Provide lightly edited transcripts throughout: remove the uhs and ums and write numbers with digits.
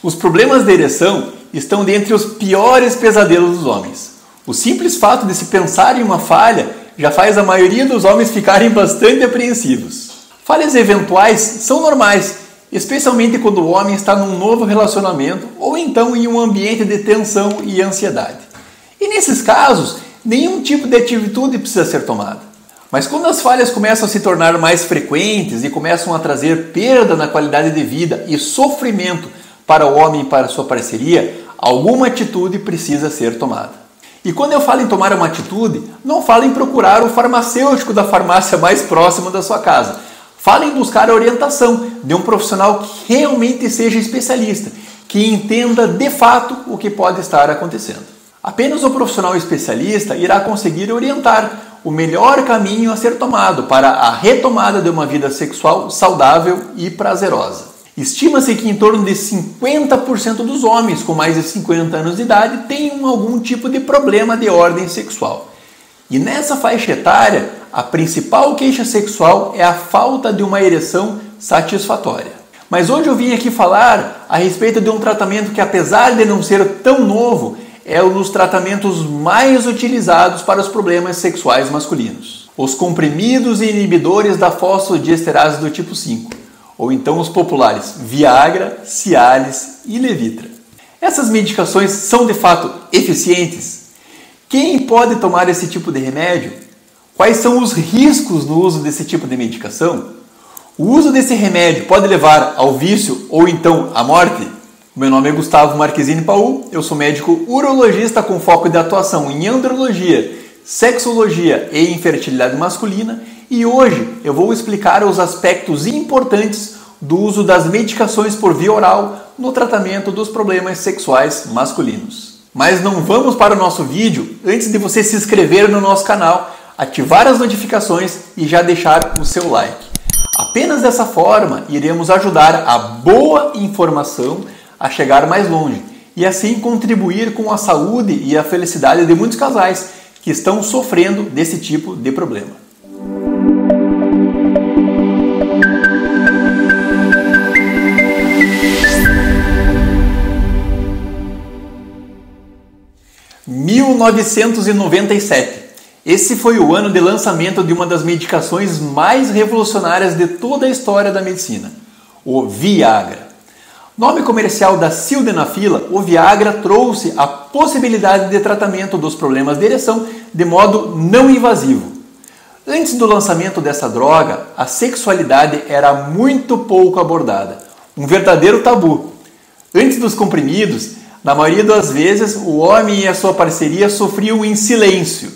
Os problemas de ereção estão dentre os piores pesadelos dos homens. O simples fato de se pensar em uma falha já faz a maioria dos homens ficarem bastante apreensivos. Falhas eventuais são normais, especialmente quando o homem está num novo relacionamento ou então em um ambiente de tensão e ansiedade. E nesses casos, nenhum tipo de atitude precisa ser tomada. Mas quando as falhas começam a se tornar mais frequentes e começam a trazer perda na qualidade de vida e sofrimento para o homem e para sua parceria, alguma atitude precisa ser tomada. E quando eu falo em tomar uma atitude, não falo em procurar o farmacêutico da farmácia mais próxima da sua casa. Falo em buscar a orientação de um profissional que realmente seja especialista, que entenda de fato o que pode estar acontecendo. Apenas o profissional especialista irá conseguir orientar o melhor caminho a ser tomado para a retomada de uma vida sexual saudável e prazerosa. Estima-se que em torno de 50% dos homens com mais de 50 anos de idade tenham algum tipo de problema de ordem sexual. E nessa faixa etária, a principal queixa sexual é a falta de uma ereção satisfatória. Mas hoje eu vim aqui falar a respeito de um tratamento que, apesar de não ser tão novo, é um dos tratamentos mais utilizados para os problemas sexuais masculinos. Os comprimidos e inibidores da fosfodiesterase do tipo 5, ou então os populares Viagra, Cialis e Levitra. Essas medicações são de fato eficientes? Quem pode tomar esse tipo de remédio? Quais são os riscos no uso desse tipo de medicação? O uso desse remédio pode levar ao vício ou então à morte? Meu nome é Gustavo Marquezine Paul, eu sou médico urologista com foco de atuação em andrologia, sexologia e infertilidade masculina e hoje eu vou explicar os aspectos importantes do uso das medicações por via oral no tratamento dos problemas sexuais masculinos. Mas não vamos para o nosso vídeo antes de você se inscrever no nosso canal, ativar as notificações e já deixar o seu like. Apenas dessa forma iremos ajudar a boa informação a chegar mais longe e assim contribuir com a saúde e a felicidade de muitos casais que estão sofrendo desse tipo de problema. Em 1997. Esse foi o ano de lançamento de uma das medicações mais revolucionárias de toda a história da medicina, o Viagra. Nome comercial da sildenafila, o Viagra trouxe a possibilidade de tratamento dos problemas de ereção de modo não invasivo. Antes do lançamento dessa droga, a sexualidade era muito pouco abordada, um verdadeiro tabu. Antes dos comprimidos, na maioria das vezes, o homem e a sua parceria sofriam em silêncio.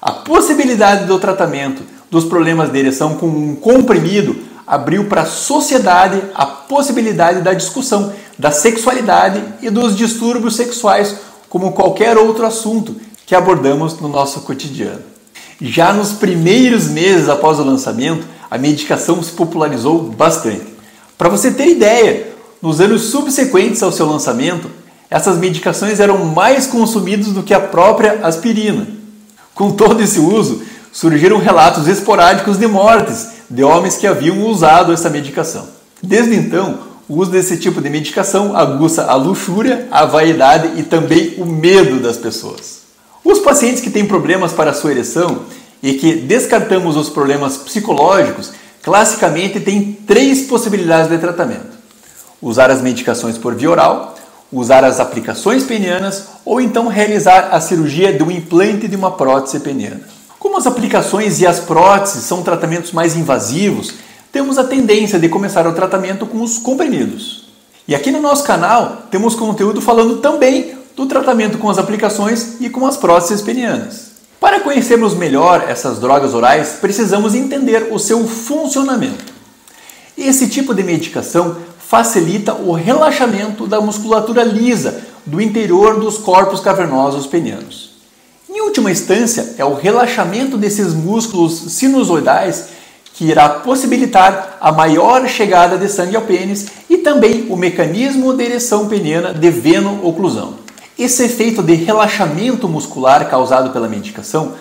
A possibilidade do tratamento dos problemas de ereção com um comprimido abriu para a sociedade a possibilidade da discussão da sexualidade e dos distúrbios sexuais como qualquer outro assunto que abordamos no nosso cotidiano. Já nos primeiros meses após o lançamento, a medicação se popularizou bastante. Para você ter ideia, nos anos subsequentes ao seu lançamento, essas medicações eram mais consumidas do que a própria aspirina. Com todo esse uso, surgiram relatos esporádicos de mortes de homens que haviam usado essa medicação. Desde então, o uso desse tipo de medicação aguça a luxúria, a vaidade e também o medo das pessoas. Os pacientes que têm problemas para a sua ereção e que descartamos os problemas psicológicos, classicamente têm 3 possibilidades de tratamento: usar as medicações por via oral, usar as aplicações penianas ou então realizar a cirurgia de um implante de uma prótese peniana. Como as aplicações e as próteses são tratamentos mais invasivos, temos a tendência de começar o tratamento com os comprimidos. E aqui no nosso canal temos conteúdo falando também do tratamento com as aplicações e com as próteses penianas. Para conhecermos melhor essas drogas orais, precisamos entender o seu funcionamento. Esse tipo de medicação facilita o relaxamento da musculatura lisa do interior dos corpos cavernosos penianos. Em última instância, é o relaxamento desses músculos sinusoidais que irá possibilitar a maior chegada de sangue ao pênis e também o mecanismo de ereção peniana de veno-oclusão. Esse efeito de relaxamento muscular causado pela medicação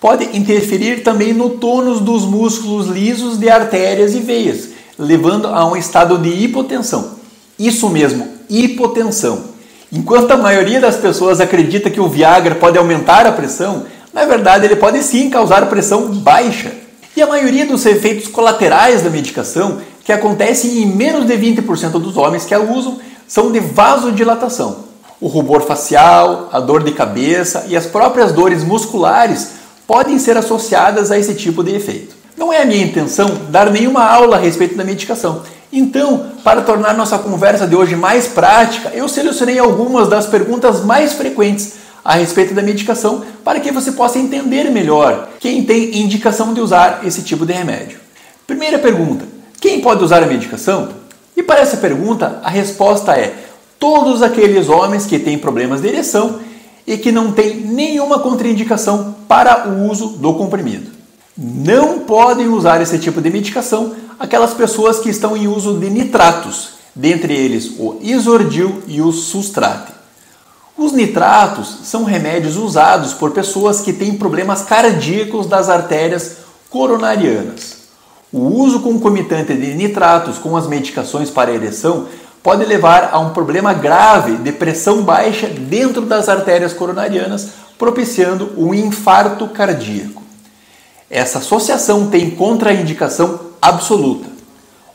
pode interferir também no tônus dos músculos lisos de artérias e veias, levando a um estado de hipotensão. Isso mesmo, hipotensão. Enquanto a maioria das pessoas acredita que o Viagra pode aumentar a pressão, na verdade ele pode sim causar pressão baixa. E a maioria dos efeitos colaterais da medicação, que acontecem em menos de 20% dos homens que a usam, são de vasodilatação. O rubor facial, a dor de cabeça e as próprias dores musculares podem ser associadas a esse tipo de efeito. Não é a minha intenção dar nenhuma aula a respeito da medicação. Então, para tornar nossa conversa de hoje mais prática, eu selecionei algumas das perguntas mais frequentes a respeito da medicação para que você possa entender melhor quem tem indicação de usar esse tipo de remédio. Primeira pergunta: quem pode usar a medicação? E para essa pergunta, a resposta é todos aqueles homens que têm problemas de ereção e que não têm nenhuma contraindicação para o uso do comprimido. Não podem usar esse tipo de medicação aquelas pessoas que estão em uso de nitratos, dentre eles o Isordil e o Sustrate. Os nitratos são remédios usados por pessoas que têm problemas cardíacos das artérias coronarianas. O uso concomitante de nitratos com as medicações para ereção pode levar a um problema grave de pressão baixa dentro das artérias coronarianas, propiciando um infarto cardíaco. Essa associação tem contraindicação absoluta.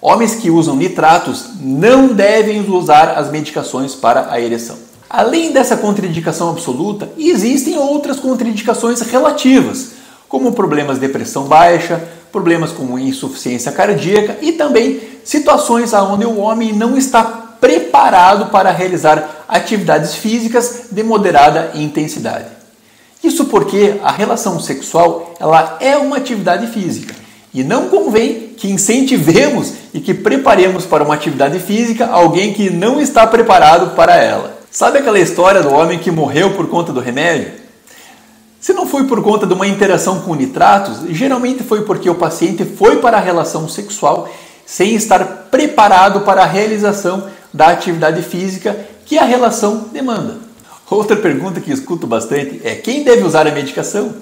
Homens que usam nitratos não devem usar as medicações para a ereção. Além dessa contraindicação absoluta, existem outras contraindicações relativas, como problemas de pressão baixa, problemas como insuficiência cardíaca e também situações onde o homem não está preparado para realizar atividades físicas de moderada intensidade. Isso porque a relação sexual ela é uma atividade física e não convém que incentivemos e que preparemos para uma atividade física alguém que não está preparado para ela. Sabe aquela história do homem que morreu por conta do remédio? Se não foi por conta de uma interação com nitratos, geralmente foi porque o paciente foi para a relação sexual sem estar preparado para a realização da atividade física que a relação demanda. Outra pergunta que escuto bastante é: quem deve usar a medicação?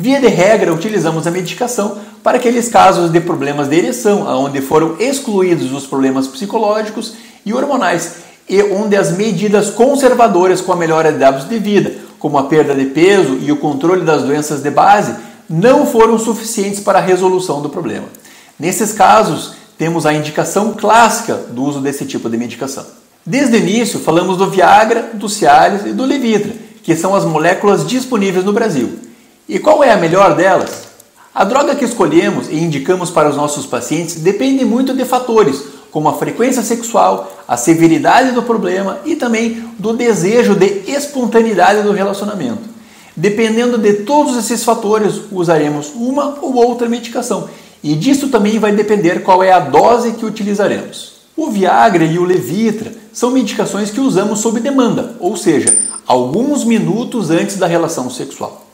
Via de regra, utilizamos a medicação para aqueles casos de problemas de ereção, onde foram excluídos os problemas psicológicos e hormonais, e onde as medidas conservadoras com a melhora de hábitos de vida, como a perda de peso e o controle das doenças de base, não foram suficientes para a resolução do problema. Nesses casos, temos a indicação clássica do uso desse tipo de medicação. Desde o início, falamos do Viagra, do Cialis e do Levitra, que são as moléculas disponíveis no Brasil. E qual é a melhor delas? A droga que escolhemos e indicamos para os nossos pacientes depende muito de fatores, como a frequência sexual, a severidade do problema e também do desejo de espontaneidade do relacionamento. Dependendo de todos esses fatores, usaremos uma ou outra medicação, e disso também vai depender qual é a dose que utilizaremos. O Viagra e o Levitra são medicações que usamos sob demanda, ou seja, alguns minutos antes da relação sexual.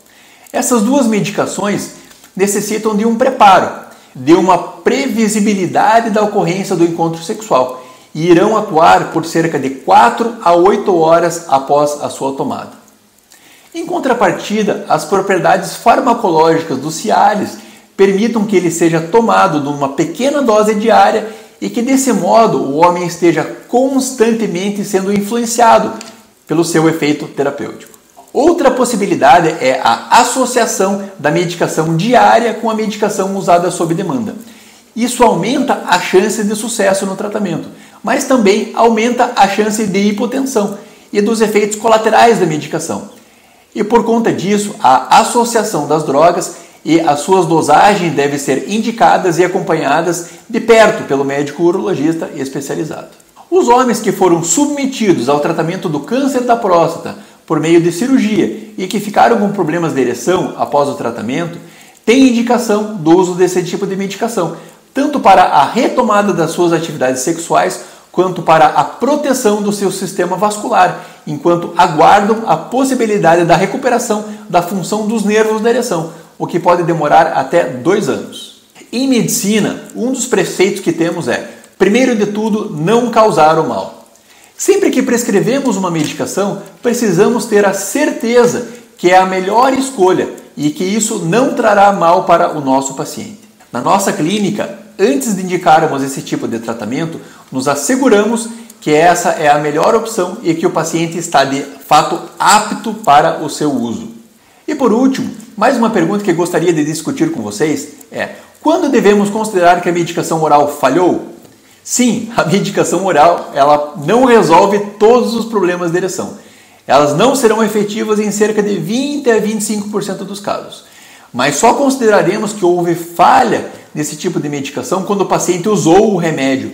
Essas duas medicações necessitam de um preparo, de uma previsibilidade da ocorrência do encontro sexual e irão atuar por cerca de 4 a 8 horas após a sua tomada. Em contrapartida, as propriedades farmacológicas do Cialis permitam que ele seja tomado numa pequena dose diária e que desse modo o homem esteja constantemente sendo influenciado pelo seu efeito terapêutico. Outra possibilidade é a associação da medicação diária com a medicação usada sob demanda. Isso aumenta a chance de sucesso no tratamento, mas também aumenta a chance de hipotensão e dos efeitos colaterais da medicação. E por conta disso, a associação das drogas e as suas dosagens devem ser indicadas e acompanhadas de perto pelo médico urologista especializado. Os homens que foram submetidos ao tratamento do câncer da próstata por meio de cirurgia e que ficaram com problemas de ereção após o tratamento, têm indicação do uso desse tipo de medicação, tanto para a retomada das suas atividades sexuais, quanto para a proteção do seu sistema vascular, enquanto aguardam a possibilidade da recuperação da função dos nervos da ereção, o que pode demorar até 2 anos. Em medicina, um dos preceitos que temos é, primeiro de tudo, não causar o mal. Sempre que prescrevemos uma medicação, precisamos ter a certeza que é a melhor escolha e que isso não trará mal para o nosso paciente. Na nossa clínica, antes de indicarmos esse tipo de tratamento, nos asseguramos que essa é a melhor opção e que o paciente está de fato apto para o seu uso. E por último, mais uma pergunta que eu gostaria de discutir com vocês é: quando devemos considerar que a medicação oral falhou? Sim, a medicação oral ela não resolve todos os problemas de ereção. Elas não serão efetivas em cerca de 20 a 25% dos casos. Mas só consideraremos que houve falha nesse tipo de medicação quando o paciente usou o remédio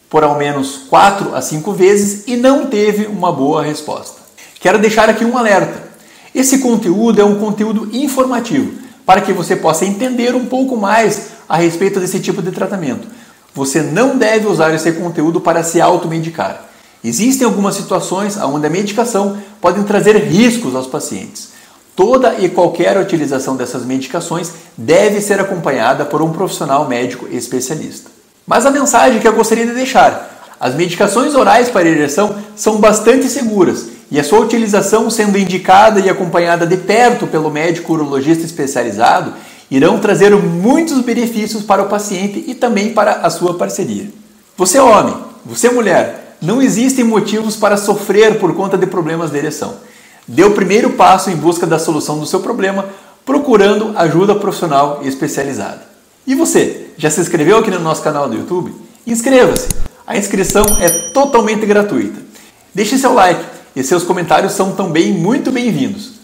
por ao menos 4 a 5 vezes e não teve uma boa resposta. Quero deixar aqui um alerta. Esse conteúdo é um conteúdo informativo para que você possa entender um pouco mais a respeito desse tipo de tratamento. Você não deve usar esse conteúdo para se automedicar. Existem algumas situações onde a medicação pode trazer riscos aos pacientes. Toda e qualquer utilização dessas medicações deve ser acompanhada por um profissional médico especialista. Mas a mensagem que eu gostaria de deixar: as medicações orais para ereção são bastante seguras e a sua utilização sendo indicada e acompanhada de perto pelo médico urologista especializado irão trazer muitos benefícios para o paciente e também para a sua parceria. Você homem, você mulher, não existem motivos para sofrer por conta de problemas de ereção. Dê o primeiro passo em busca da solução do seu problema, procurando ajuda profissional especializada. E você, já se inscreveu aqui no nosso canal do YouTube? Inscreva-se! A inscrição é totalmente gratuita. Deixe seu like e seus comentários são também muito bem-vindos.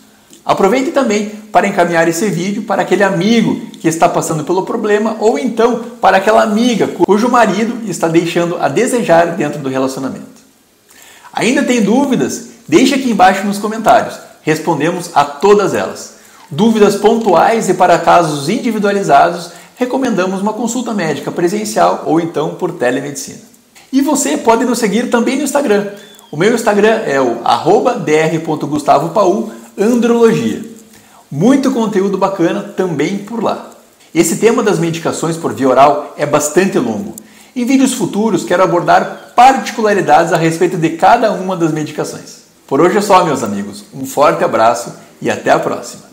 Aproveite também para encaminhar esse vídeo para aquele amigo que está passando pelo problema ou então para aquela amiga cujo marido está deixando a desejar dentro do relacionamento. Ainda tem dúvidas? Deixe aqui embaixo nos comentários. Respondemos a todas elas. Dúvidas pontuais e para casos individualizados, recomendamos uma consulta médica presencial ou então por telemedicina. E você pode nos seguir também no Instagram. O meu Instagram é o @dr.gustavopaul Andrologia. Muito conteúdo bacana também por lá. Esse tema das medicações por via oral é bastante longo. Em vídeos futuros quero abordar particularidades a respeito de cada uma das medicações. Por hoje é só, meus amigos. Um forte abraço e até a próxima.